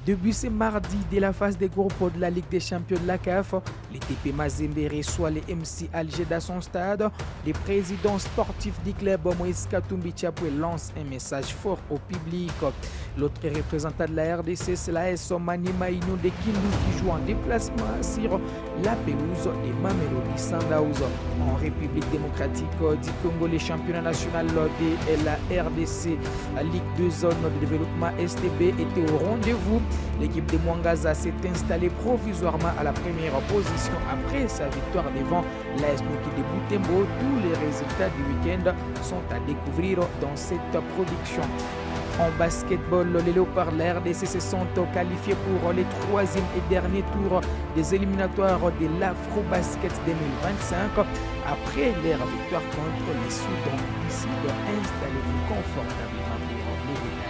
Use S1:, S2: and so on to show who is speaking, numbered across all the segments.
S1: Depuis ce mardi, de la phase des groupes de la Ligue des champions de la CAF, les TP Mazembe reçoit les MC Alger dans son stade. Le président sportif du club, Moïse Katumbi Tchapoué, lance un message fort au public. L'autre représentant de la RDC, c'est la S Maniema Inu de Kindu qui joue en déplacement sur la pelouse de Mamelodi Sundowns. En République démocratique du Congo, les championnats nationaux de la RDC, la Ligue 2 zone de développement STB était au rendez-vous. L'équipe de Mwangaza s'est installée provisoirement à la première position après sa victoire devant l'AS Nuki de Butembo. Tous les résultats du week-end sont à découvrir dans cette production. En basketball, les Léopards de la RDC se sont qualifiés pour le troisième et dernier tour des éliminatoires de l'Afro-Basket 2025 après leur victoire contre les Soudan. Ici, installez-vous confortablement pour les détails.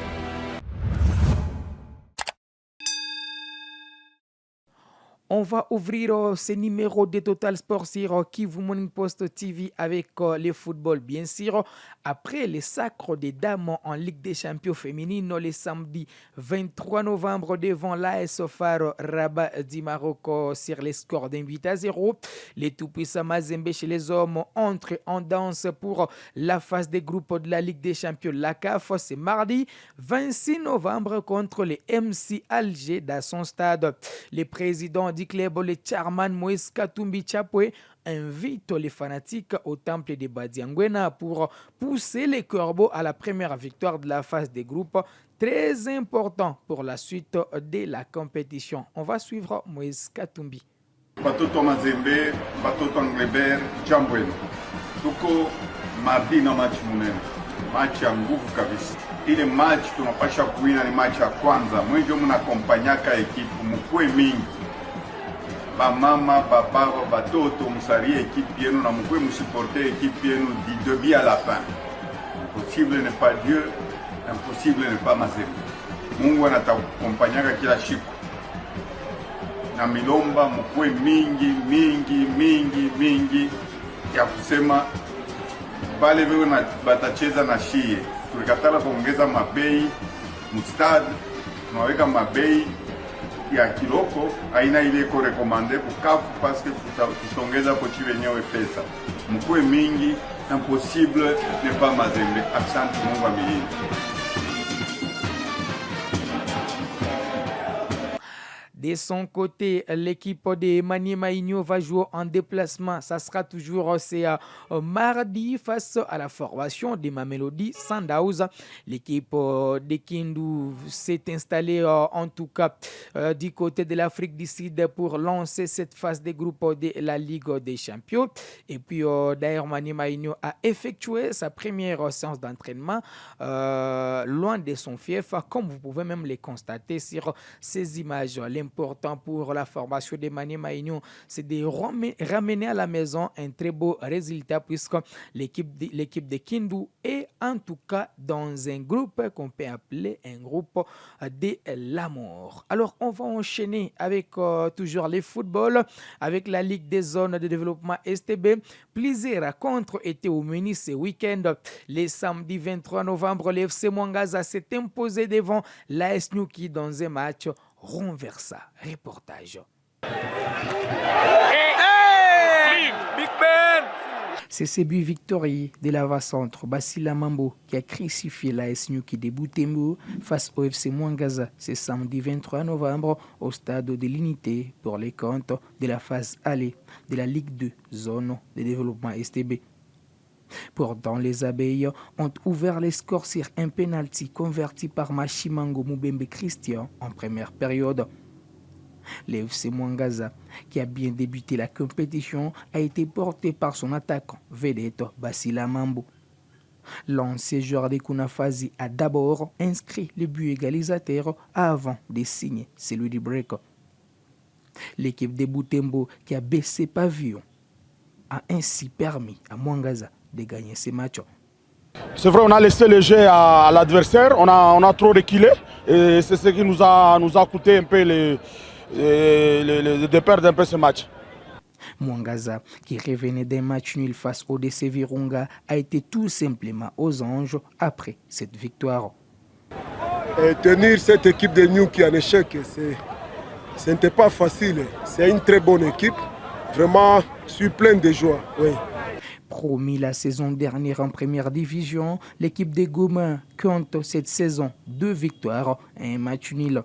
S1: On va ouvrir ce numéro de Total Sport sur Kivu Morning Post TV avec le football, bien sûr. Après les sacres des dames en Ligue des champions féminines le samedi 23 novembre devant l'AS Faro Rabat du Maroc sur les scores d'un 8-0. Les tout-puissants Mazembe chez les hommes entrent en danse pour la phase des groupes de la Ligue des champions la CAF. C'est mardi 26 novembre contre les MC Alger dans son stade. Les présidents du club, le chairman Moïse Katumbi Tchapoué, invite les fanatiques au temple de Badiangwena pour pousser les Corbeaux à la première victoire de la phase des groupes, très important pour la suite de la compétition. On va suivre Moïse Katumbi.
S2: Batoto Mazembe, Batoto Anglebert, Jambwenu. Tuko mardi na match munene. Match ya nguvu kabisa. Ile match tunapasha kuwina ni match ya kwanza. Mwenjo mnakompanyaka ekipu mkue mingi. Bamama, papa, batoto, musarie équipe yenu na mkwe musiporter équipe yenu du début à la fin. Impossible n'est pas Dieu, impossible n'est pas Mazembe. Mungu anatakukompanyaka kila siku. Na milomba mkwe mingi ya kusema bale veo na batacheza na shie. Tulikatala kuongeza mabei mustad, tunaweka mabei ya kiloko aina ile iko rekomande kukafu paske tutongeza pochi wenyewe pesa mkue mingi. Impossible n'est pas Mazembe. Asante Mungu amilini.
S1: De son côté, l'équipe de Maniema Inu va jouer en déplacement. Ça sera toujours mardi face à la formation de Mamelodi Sundowns. L'équipe de Kindu s'est installée en tout cas du côté de l'Afrique du Sud pour lancer cette phase des groupes de la Ligue des Champions. Et puis d'ailleurs, Maniema Inu a effectué sa première séance d'entraînement loin de son fief, comme vous pouvez même les constater sur ces images. Important pour la formation de Maniema Inu, c'est de ramener à la maison un très beau résultat puisque l'équipe de Kindu est en tout cas dans un groupe qu'on peut appeler un groupe de l'amour. Alors on va enchaîner avec toujours les footballs, avec la Ligue des zones de développement STB. Plusieurs rencontres étaient au menu ce week-end. Le samedi 23 novembre, le FC Mwangaza s'est imposé devant l'AS Nuki dans un match renversant. Reportage.
S3: Hey! Big Ben!
S1: C'est ce but victorieux de l'avant-centre Basila Mambo qui a crucifié l'AS Nuki de Butembo face au FC Mwangaza ce samedi 23 novembre au stade de l'Unité pour les comptes de la phase aller de la Ligue 2 zone de développement STB. Pourtant, les abeilles ont ouvert les scores sur un penalty converti par Machimango Mubembe Christian en première période. Le FC Mwangaza, qui a bien débuté la compétition, a été porté par son attaquant vedette Basila Mambo. L'ancien joueur de Kunafazi a d'abord inscrit le but égalisateur avant de signer celui du break. L'équipe de Butembo, qui a baissé pavillon, a ainsi permis à Mwangaza de gagner ces matchs.
S4: C'est vrai, on a laissé le jeu à l'adversaire, on a trop reculé et c'est ce qui nous a coûté un peu de perdre un peu ce match.
S1: Mwangaza, qui revenait d'un match nul face au DC Virunga, a été tout simplement aux anges après cette victoire.
S5: Tenir cette équipe de New qui est en échec, ce n'était pas facile. C'est une très bonne équipe. Vraiment, je suis plein de joie. Oui.
S1: Promis la saison dernière en première division, l'équipe des Gomins compte cette saison 2 victoires et un match nul.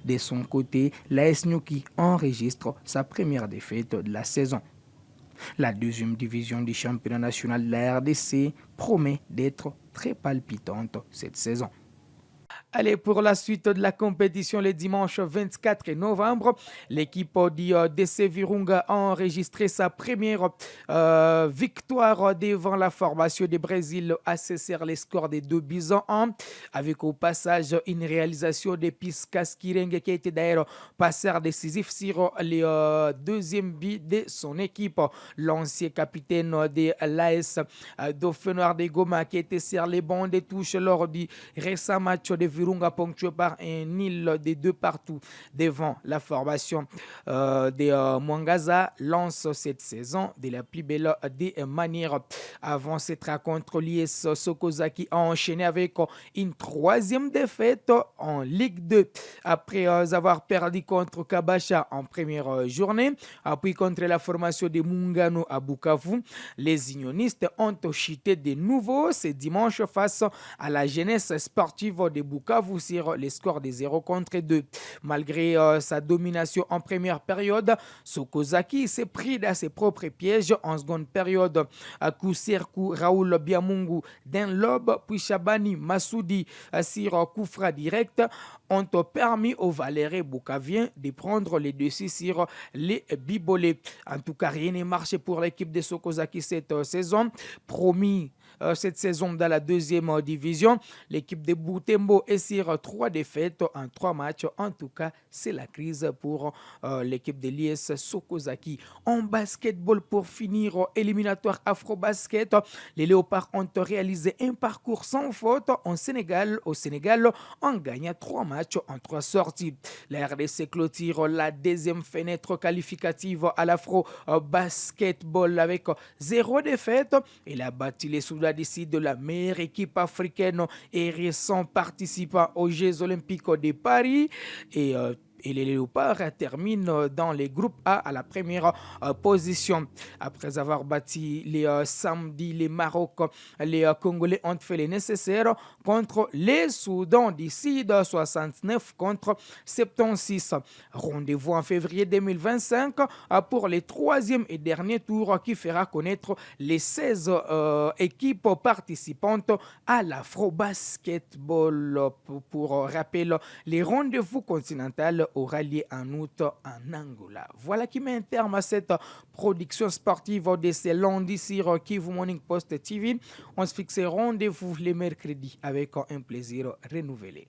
S1: De son côté, l'AS Nyuki enregistre sa première défaite de la saison. La deuxième division du championnat national de la RDC promet d'être très palpitante cette saison. Allez, pour la suite de la compétition, le dimanche 24 novembre, l'équipe du DC Virunga a enregistré sa première victoire devant la formation du Brésil à cesser les scores des 2-1, avec au passage une réalisation de Piscas Kirenge qui a été d'ailleurs passeur décisif sur le deuxième but de son équipe. L'ancien capitaine de l'AS Dauphin Noir de Goma qui était sur les bancs de touche lors du récent match de Virunga ponctué par un nil de 2 partout devant la formation de Mwangaza lance cette saison de la plus belle des manières. Avant cette rencontre, l'IS Sokozaki a enchaîné avec une troisième défaite en Ligue 2 après avoir perdu contre Kabasha en première journée, puis contre la formation de Mungano à Bukavu. Les unionistes ont chuté de nouveau ce dimanche face à la jeunesse sportive de Bukavu sur les scores de 0-2. Malgré sa domination en première période, Sokozaki s'est pris dans ses propres pièges en seconde période. Coup sur coup, Raoul Biamungu d'un lob, puis Chabani Massoudi sur coup franc direct ont permis aux Valérés Bukaviens de prendre les dessus sur les Bibolés. En tout cas, rien n'est marché pour l'équipe de Sokozaki cette saison. Promis cette saison dans la deuxième division, l'équipe de Butembo est sur 3 défaites en 3 matchs. En tout cas, c'est la crise pour l'équipe de l'IS Sokozaki. En basketball, pour finir, éliminatoire Afro-Basket, les Léopards ont réalisé un parcours sans faute au Sénégal en gagnant 3 matchs en 3 sorties. La RDC clôture la deuxième fenêtre qualificative à l'Afro-Basketball avec 0 défaite. Il a battu les Soudanais d'ici de la meilleure équipe africaine et récent participant aux Jeux Olympiques de Paris. Et les Léopards terminent dans les groupes A à la première position. Après avoir battu les samedi les Maroc, les Congolais ont fait le nécessaire contre les Soudans du Sud, 69 contre 76. Rendez-vous en février 2025 pour le 3e et dernier tour qui fera connaître les 16 équipes participantes à l'Afro-Basketball. Pour rappel, les rendez-vous continentaux aura lieu en août en Angola. Voilà qui met un terme à cette production sportive de ce lundi sur Kivu Morning Post TV. On se fixe rendez-vous les mercredis avec un plaisir renouvelé.